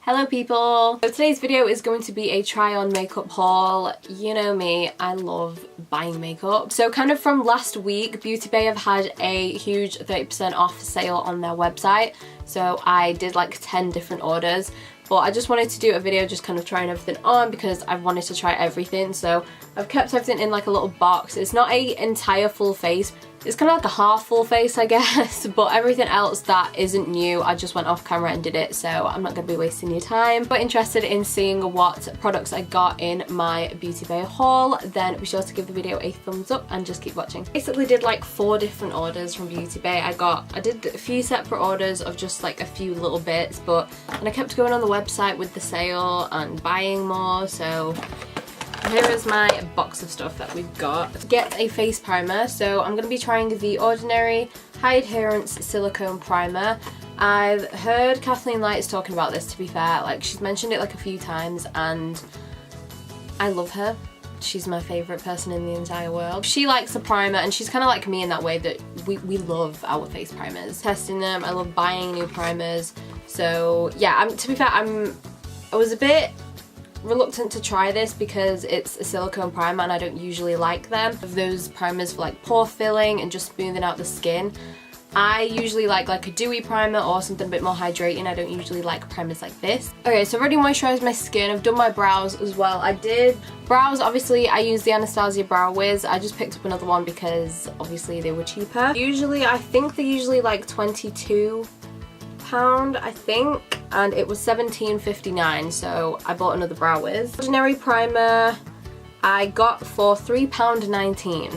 Hello people! So today's video is going to be a try on makeup haul. You know me, I love buying makeup. So kind of from last week, Beauty Bay have had a huge 30% off sale on their website. So I did like 10 different orders. But I just wanted to do a video just kind of trying everything on because I wanted to try everything. So I've kept everything in like a little box. It's not an entire full face. It's kind of like a half full face, I guess. But everything else that isn't new, I just went off camera and did it. So I'm not going to be wasting your time. But interested in seeing what products I got in my Beauty Bay haul, then be sure to give the video a thumbs up and just keep watching. Basically did like 4 different orders from Beauty Bay. I did a few separate orders of just like a few little bits, and I kept going on the website with the sale and buying more. So here is my box of stuff that we've got. Get a face primer. So I'm going to be trying the Ordinary High Adherence Silicone Primer. I've heard Kathleen Lights talking about this, to be fair. Like, she's mentioned it like a few times and I love her. She's my favourite person in the entire world. She likes a primer and she's kind of like me in that way that we love our face primers. Testing them, I love buying new primers. So yeah, to be fair, I was a bit reluctant to try this because it's a silicone primer and I don't usually like them. Those primers for like pore filling and just smoothing out the skin. I usually like a dewy primer or something a bit more hydrating. I don't usually like primers like this. Okay, so I've already moisturised my skin. I've done my brows as well. I did brows, obviously I used the Anastasia Brow Wiz. I just picked up another one because obviously they were cheaper. Usually, I think they're usually like £22, I think, and it was £17.59, so I bought another Brow Wiz. Ordinary primer I got for £3.19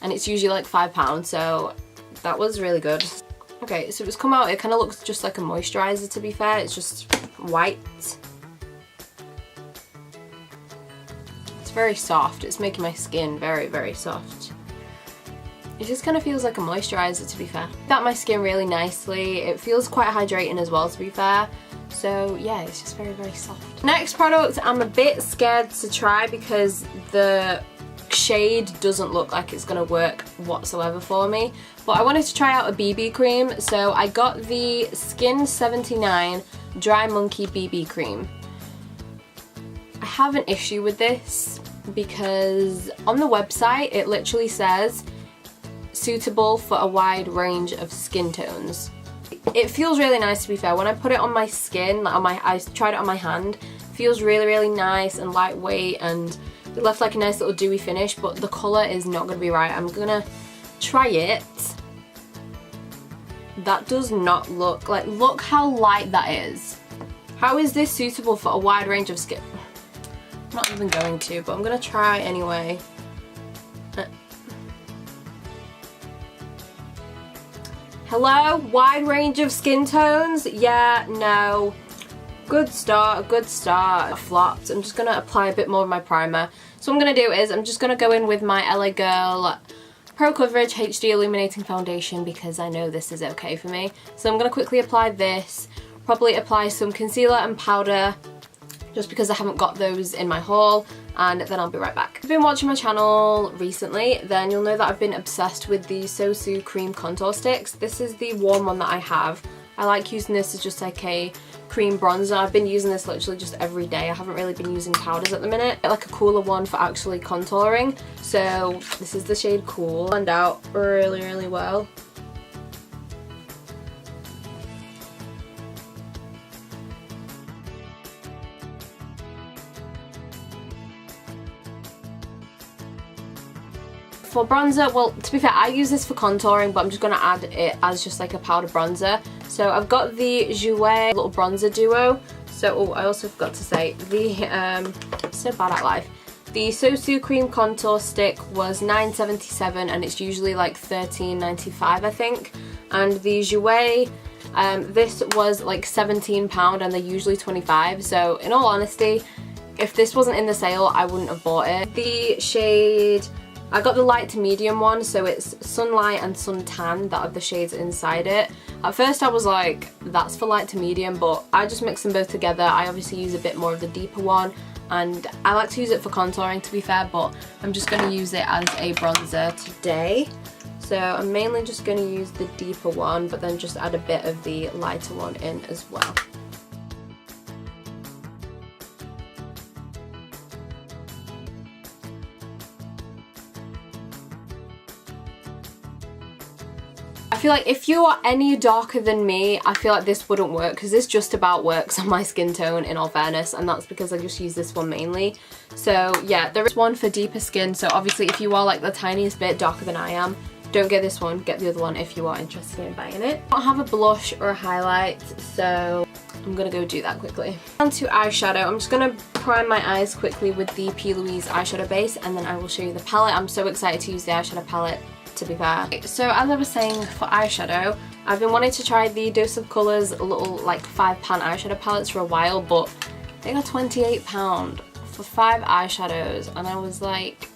and it's usually like £5, so that was really good. Okay, so it's come out, it kind of looks just like a moisturiser, to be fair. It's just white. It's very soft. It's making my skin very, very soft. It just kind of feels like a moisturiser, to be fair. Got my skin really nicely. It feels quite hydrating as well, to be fair. So yeah, it's just very, very soft. Next product I'm a bit scared to try because the shade doesn't look like it's going to work whatsoever for me. But I wanted to try out a BB cream, so I got the Skin 79 Dry Monkey BB cream. I have an issue with this because on the website it literally says suitable for a wide range of skin tones. It feels really nice, to be fair. When I put it on my skin, like I tried it on my hand, it feels really, really nice and lightweight, and it left like a nice little dewy finish, but the colour is not going to be right. I'm going to try it. That does not look like, look how light that is. How is this suitable for a wide range of skin? I'm not even going to, but I'm going to try anyway. Hello? Wide range of skin tones? Yeah, no. Good start, good start. I flopped. I'm just going to apply a bit more of my primer. So what I'm going to do is I'm just going to go in with my LA Girl Pro Coverage HD Illuminating Foundation because I know this is okay for me. So I'm going to quickly apply this, probably apply some concealer and powder just because I haven't got those in my haul, and then I'll be right back. If you've been watching my channel recently, then you'll know that I've been obsessed with the Sosu Cream Contour Sticks. This is the warm one that I have. I like using this as just like a cream bronzer. I've been using this literally just every day. I haven't really been using powders at the minute. I like a cooler one for actually contouring. So this is the shade Cool. Blend out really, really well. For bronzer, well, to be fair, I use this for contouring, but I'm just going to add it as just like a powder bronzer. So I've got the Jouer little bronzer duo. So, I also forgot to say, the, so bad at life. The Sosu Cream Contour Stick was $9.77 and it's usually like $13.95, I think. And the Jouer, this was like £17 and they're usually $25. So in all honesty, if this wasn't in the sale, I wouldn't have bought it. The shade, I got the light to medium one, so it's Sunlight and Suntan, that are the shades inside it. At first I was like, that's for light to medium, but I just mix them both together. I obviously use a bit more of the deeper one, and I like to use it for contouring, to be fair, but I'm just going to use it as a bronzer today. So I'm mainly just going to use the deeper one, but then just add a bit of the lighter one in as well. I feel like if you are any darker than me, I feel like this wouldn't work because this just about works on my skin tone, in all fairness, and that's because I just use this one mainly. So yeah, there is one for deeper skin, so obviously if you are like the tiniest bit darker than I am, don't get this one, get the other one if you are interested in buying it. I don't have a blush or a highlight, so I'm gonna go do that quickly. On to eyeshadow. I'm just gonna prime my eyes quickly with the P. eyeshadow base, and then I will show you the palette. I'm so excited to use the eyeshadow palette, to be fair. So as I was saying, for eyeshadow, I've been wanting to try the Dose of Colours little like £5 eyeshadow palettes for a while, but they got £28 for 5 eyeshadows, and I was like,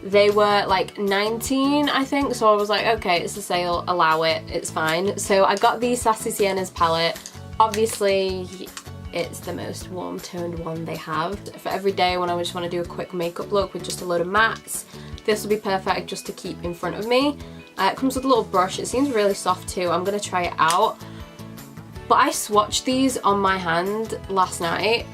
they were like 19, I think, so I was like, okay, it's a sale, allow it, it's fine. So I got the Sassy Sienas palette. Obviously, it's the most warm toned one they have. For every day when I just want to do a quick makeup look with just a load of mattes, this will be perfect just to keep in front of me. It comes with a little brush. It seems really soft too. I'm going to try it out. But I swatched these on my hand last night.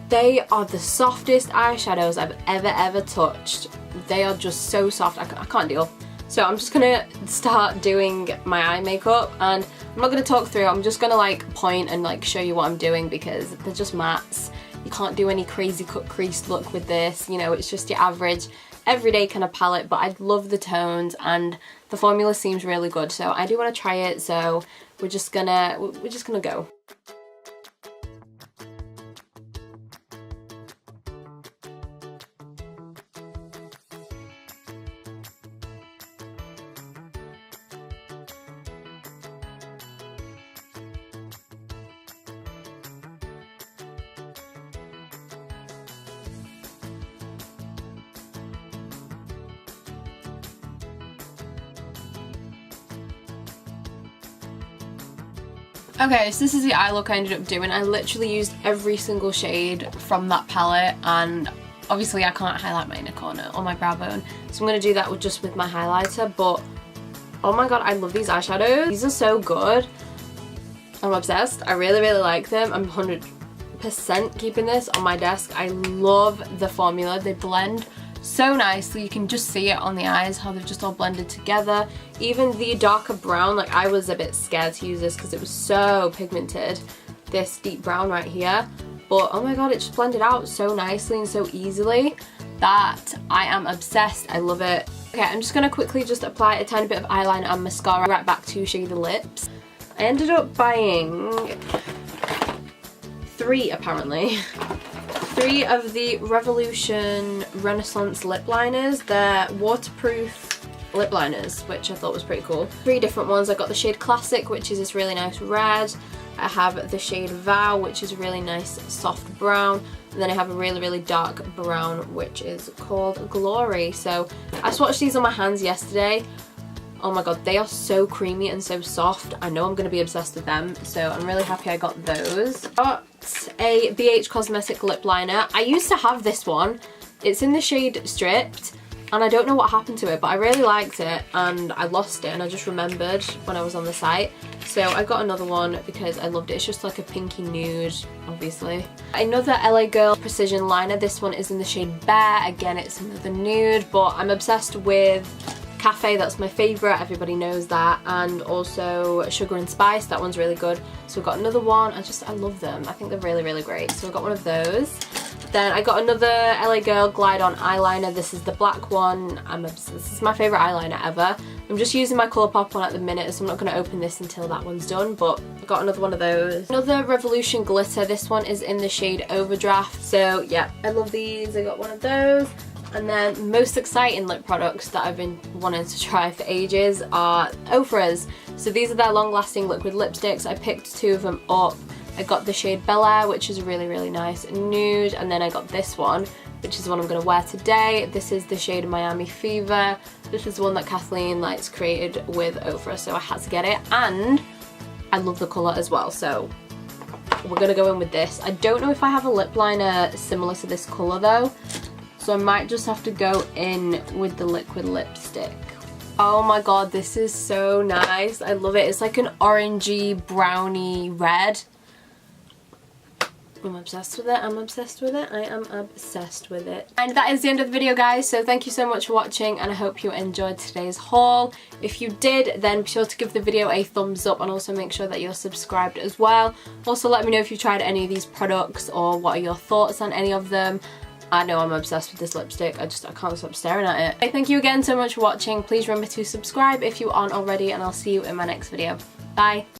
They are the softest eyeshadows I've ever touched. They are just so soft, I can't deal. So I'm just gonna start doing my eye makeup, and I'm not gonna talk through, I'm just gonna like point and like show you what I'm doing because they're just mattes. You can't do any crazy cut crease look with this, you know, it's just your average everyday kind of palette, but I love the tones and the formula seems really good, so I do want to try it, so we're just gonna go. Okay, so this is the eye look I ended up doing. I literally used every single shade from that palette, and obviously I can't highlight my inner corner or my brow bone, so I'm going to do that just with my highlighter. But oh my god, I love these eyeshadows. These are so good. I'm obsessed. I really like them. I'm 100% keeping this on my desk. I love the formula. They blend so nicely. You can just see it on the eyes, how they've just all blended together. Even the darker brown, like I was a bit scared to use this because it was so pigmented, this deep brown right here, but oh my god, it just blended out so nicely and so easily that I am obsessed. I love it. Okay, I'm just gonna quickly just apply a tiny bit of eyeliner and mascara right back to shade the lips. I ended up buying 3 apparently. 3 of the Revolution Renaissance lip liners. They're waterproof lip liners, which I thought was pretty cool. 3 different ones. I got the shade Classic, which is this really nice red. I have the shade Vow, which is a really nice soft brown. And then I have a really dark brown, which is called Glory. So I swatched these on my hands yesterday. Oh my god, they are so creamy and so soft. I know I'm going to be obsessed with them, so I'm really happy I got those. Got a BH Cosmetic lip liner. I used to have this one. It's in the shade Stripped, and I don't know what happened to it, but I really liked it and I lost it, and I just remembered when I was on the site. So I got another one because I loved it. It's just like a pinky nude, obviously. Another LA Girl Precision liner. This one is in the shade Bear. Again, it's another nude, but I'm obsessed with Cafe, that's my favourite, everybody knows that, and also Sugar and Spice, that one's really good. So I've got another one. I love them. I think they're really great. So I got one of those. Then I got another LA Girl Glide On eyeliner. This is the black one. This is my favourite eyeliner ever. I'm just using my Colourpop one at the minute, so I'm not going to open this until that one's done, but I got another one of those. Another Revolution glitter. This one is in the shade Overdraft. So yeah, I love these. I got one of those. And then most exciting lip products that I've been wanting to try for ages are Ofra's. So these are their long-lasting liquid lipsticks. I picked 2 of them up. I got the shade Bel Air, which is really nice nude, and then I got this one, which is the one I'm going to wear today. This is the shade Miami Fever. This is the one that Kathleen Lights created with Ofra, so I had to get it, and I love the colour as well, so we're going to go in with this. I don't know if I have a lip liner similar to this colour though, so I might just have to go in with the liquid lipstick. Oh my god, this is so nice. I love it. It's like an orangey, browny red. I'm obsessed with it, I'm obsessed with it, I am obsessed with it. And that is the end of the video, guys, so thank you so much for watching and I hope you enjoyed today's haul. If you did, then be sure to give the video a thumbs up and also make sure that you're subscribed as well. Also let me know if you tried any of these products or what are your thoughts on any of them. I know I'm obsessed with this lipstick, I can't stop staring at it. Thank you again so much for watching. Please remember to subscribe if you aren't already and I'll see you in my next video. Bye!